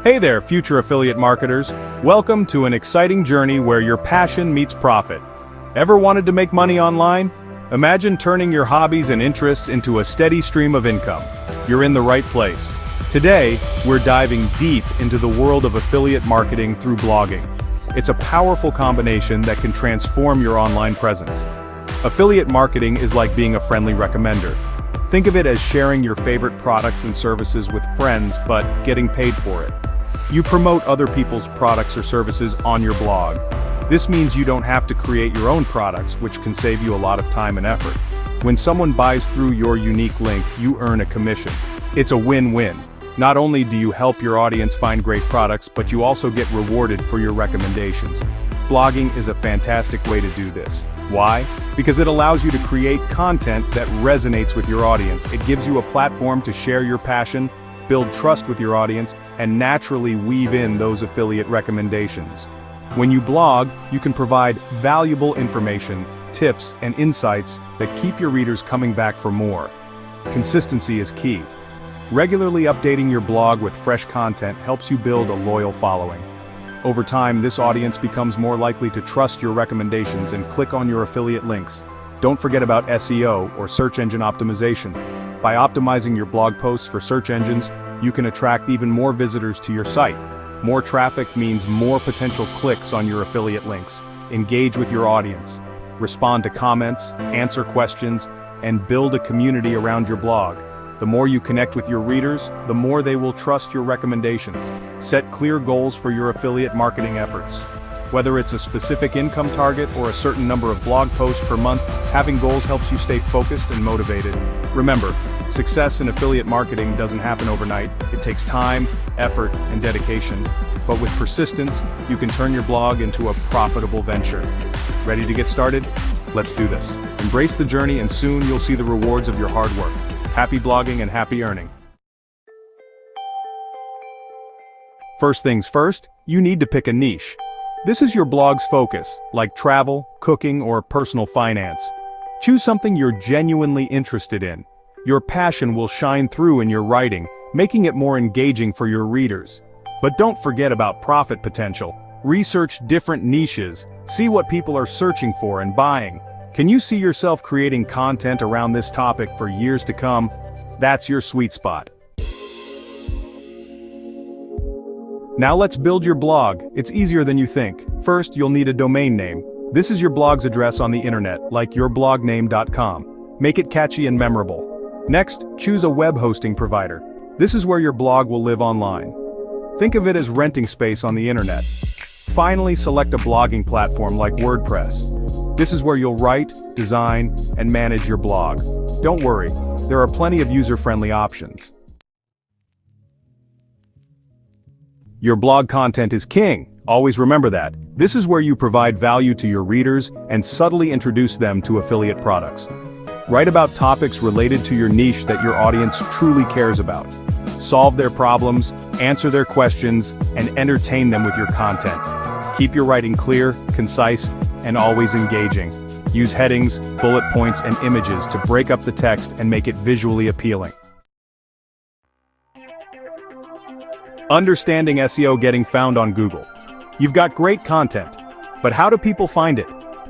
Hey there, future affiliate marketers. Welcome to an exciting journey where your passion meets profit. Ever wanted to make money online? Imagine turning your hobbies and interests into a steady stream of income. You're in the right place. Today, we're diving deep into the world of affiliate marketing through blogging. It's a powerful combination that can transform your online presence. Affiliate marketing is like being a friendly recommender. Think of it as sharing your favorite products and services with friends, but getting paid for it. You promote other people's products or services on your blog. This means you don't have to create your own products, which can save you a lot of time and effort. When someone buys through your unique link, you earn a commission. It's a win-win. Not only do you help your audience find great products, but you also get rewarded for your recommendations. Blogging is a fantastic way to do this. Why? Because it allows you to create content that resonates with your audience. It gives you a platform to share your passion, build trust with your audience, and naturally weave in those affiliate recommendations. When you blog, you can provide valuable information, tips, and insights that keep your readers coming back for more. Consistency is key. Regularly updating your blog with fresh content helps you build a loyal following. Over time, this audience becomes more likely to trust your recommendations and click on your affiliate links. Don't forget about SEO, or search engine optimization. By optimizing your blog posts for search engines, you can attract even more visitors to your site. More traffic means more potential clicks on your affiliate links. Engage with your audience. Respond to comments, answer questions, and build a community around your blog. The more you connect with your readers, the more they will trust your recommendations. Set clear goals for your affiliate marketing efforts. Whether it's a specific income target or a certain number of blog posts per month, having goals helps you stay focused and motivated. Remember, success in affiliate marketing doesn't happen overnight. It takes time, effort, and dedication. But with persistence, you can turn your blog into a profitable venture. Ready to get started? Let's do this. Embrace the journey and soon you'll see the rewards of your hard work. Happy blogging and happy earning. First things first, you need to pick a niche. This is your blog's focus, like travel, cooking, or personal finance. Choose something you're genuinely interested in. Your passion will shine through in your writing, making it more engaging for your readers. But don't forget about profit potential. Research different niches, see what people are searching for and buying. Can you see yourself creating content around this topic for years to come? That's your sweet spot. Now let's build your blog. It's easier than you think. First, you'll need a domain name. This is your blog's address on the internet, like yourblogname.com. Make it catchy and memorable. Next, choose a web hosting provider. This is where your blog will live online. Think of it as renting space on the internet. Finally, select a blogging platform like WordPress. This is where you'll write, design, and manage your blog. Don't worry, there are plenty of user-friendly options. Your blog content is king. Always remember that. This is where you provide value to your readers and subtly introduce them to affiliate products. Write about topics related to your niche that your audience truly cares about. Solve their problems, answer their questions, and entertain them with your content. Keep your writing clear, concise, and always engaging. Use headings, bullet points, and images to break up the text and make it visually appealing. Understanding SEO getting found on Google. You've got great content, but how do people find it?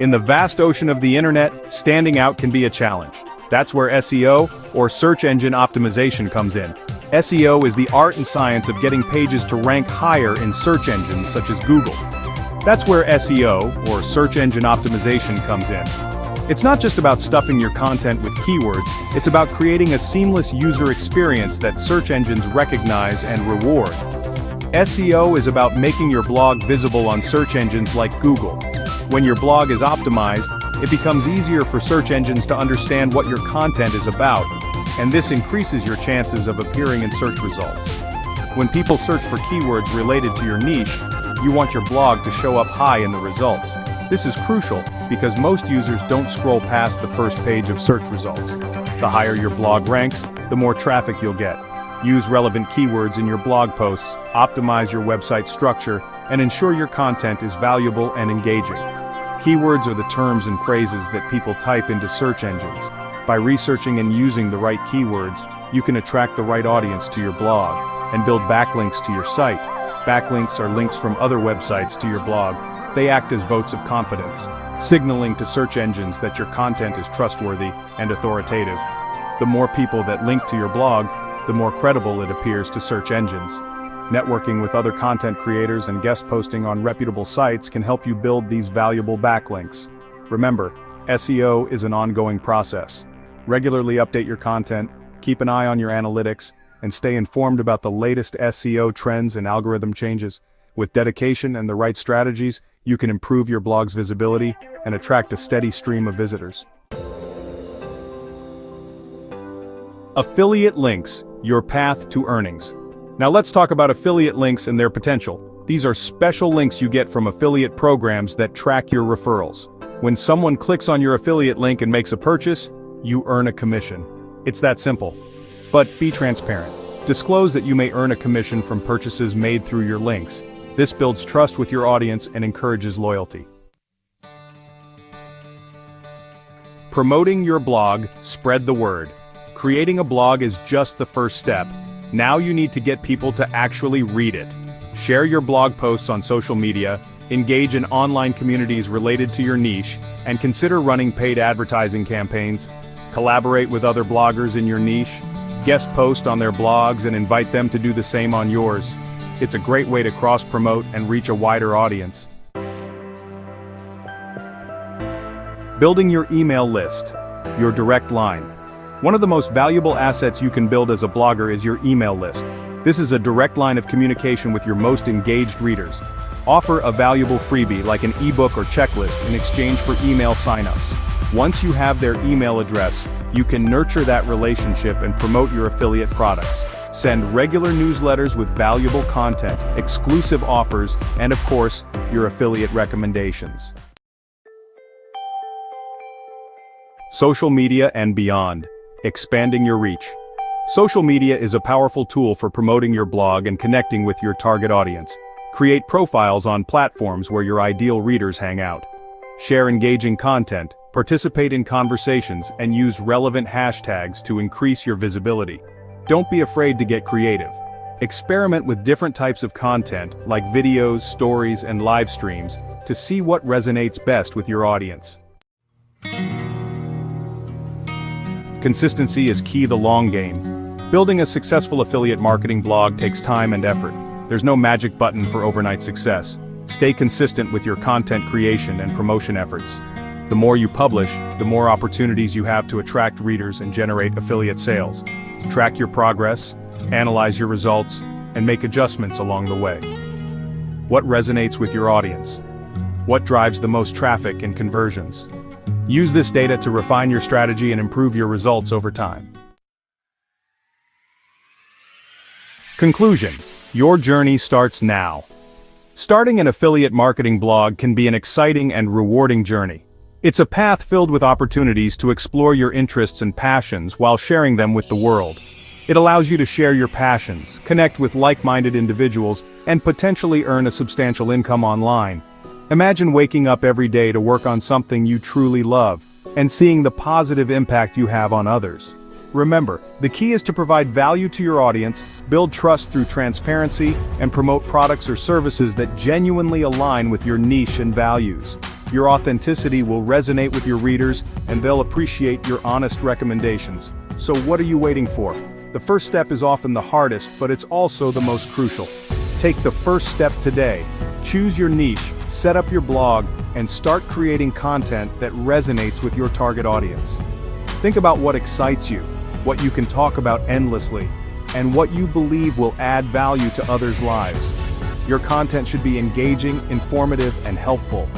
In the vast ocean of the internet, standing out can be a challenge. That's where SEO, or search engine optimization, comes in. SEO is the art and science of getting pages to rank higher in search engines such as Google. That's where SEO, or search engine optimization, comes in. It's not just about stuffing your content with keywords, it's about creating a seamless user experience that search engines recognize and reward. SEO is about making your blog visible on search engines like Google. When your blog is optimized, it becomes easier for search engines to understand what your content is about, and this increases your chances of appearing in search results. When people search for keywords related to your niche, you want your blog to show up high in the results. This is crucial because most users don't scroll past the first page of search results. The higher your blog ranks, the more traffic you'll get. Use relevant keywords in your blog posts, optimize your website structure, and ensure your content is valuable and engaging. Keywords are the terms and phrases that people type into search engines. By researching and using the right keywords, you can attract the right audience to your blog and build backlinks to your site. Backlinks are links from other websites to your blog. They act as votes of confidence, signaling to search engines that your content is trustworthy and authoritative. The more people that link to your blog, the more credible it appears to search engines. Networking with other content creators and guest posting on reputable sites can help you build these valuable backlinks. Remember, SEO is an ongoing process. Regularly update your content, keep an eye on your analytics, and stay informed about the latest SEO trends and algorithm changes. With dedication and the right strategies, you can improve your blog's visibility and attract a steady stream of visitors. Affiliate links, your path to earnings. Now let's talk about affiliate links and their potential. These are special links you get from affiliate programs that track your referrals. When someone clicks on your affiliate link and makes a purchase, you earn a commission. It's that simple. But be transparent. Disclose that you may earn a commission from purchases made through your links. This builds trust with your audience and encourages loyalty. Promoting your blog, spread the word. Creating a blog is just the first step. Now you need to get people to actually read it. Share your blog posts on social media, engage in online communities related to your niche, and consider running paid advertising campaigns. Collaborate with other bloggers in your niche, guest post on their blogs and invite them to do the same on yours. It's a great way to cross-promote and reach a wider audience. Building your email list, your direct line. One of the most valuable assets you can build as a blogger is your email list. This is a direct line of communication with your most engaged readers. Offer a valuable freebie like an ebook or checklist in exchange for email signups. Once you have their email address, you can nurture that relationship and promote your affiliate products. Send regular newsletters with valuable content, exclusive offers, and of course, your affiliate recommendations. Social media and beyond. Expanding your reach. Social media is a powerful tool for promoting your blog and connecting with your target audience. Create profiles on platforms where your ideal readers hang out. Share engaging content, participate in conversations, and use relevant hashtags to increase your visibility. Don't be afraid to get creative. Experiment with different types of content, like videos, stories, and live streams, to see what resonates best with your audience. Consistency is key to the long game. Building a successful affiliate marketing blog takes time and effort. There's no magic button for overnight success. Stay consistent with your content creation and promotion efforts. The more you publish, the more opportunities you have to attract readers and generate affiliate sales. Track your progress, analyze your results, and make adjustments along the way. What resonates with your audience? What drives the most traffic and conversions? Use this data to refine your strategy and improve your results over time. Conclusion: your journey starts now. Starting an affiliate marketing blog can be an exciting and rewarding journey. It's a path filled with opportunities to explore your interests and passions while sharing them with the world. It allows you to share your passions, connect with like-minded individuals, and potentially earn a substantial income online. Imagine waking up every day to work on something you truly love, and seeing the positive impact you have on others. Remember, the key is to provide value to your audience, build trust through transparency, and promote products or services that genuinely align with your niche and values. Your authenticity will resonate with your readers, and they'll appreciate your honest recommendations. So what are you waiting for? The first step is often the hardest, but it's also the most crucial. Take the first step today. Choose your niche, set up your blog, and start creating content that resonates with your target audience. Think about what excites you, what you can talk about endlessly, and what you believe will add value to others' lives. Your content should be engaging, informative, and helpful.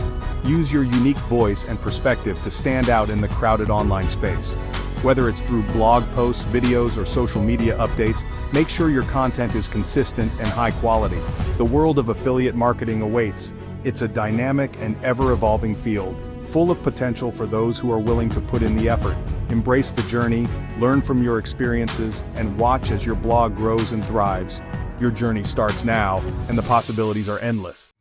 Use your unique voice and perspective to stand out in the crowded online space. Whether it's through blog posts, videos, or social media updates, make sure your content is consistent and high quality. The world of affiliate marketing awaits. It's a dynamic and ever-evolving field, full of potential for those who are willing to put in the effort. Embrace the journey, learn from your experiences, and watch as your blog grows and thrives. Your journey starts now, and the possibilities are endless.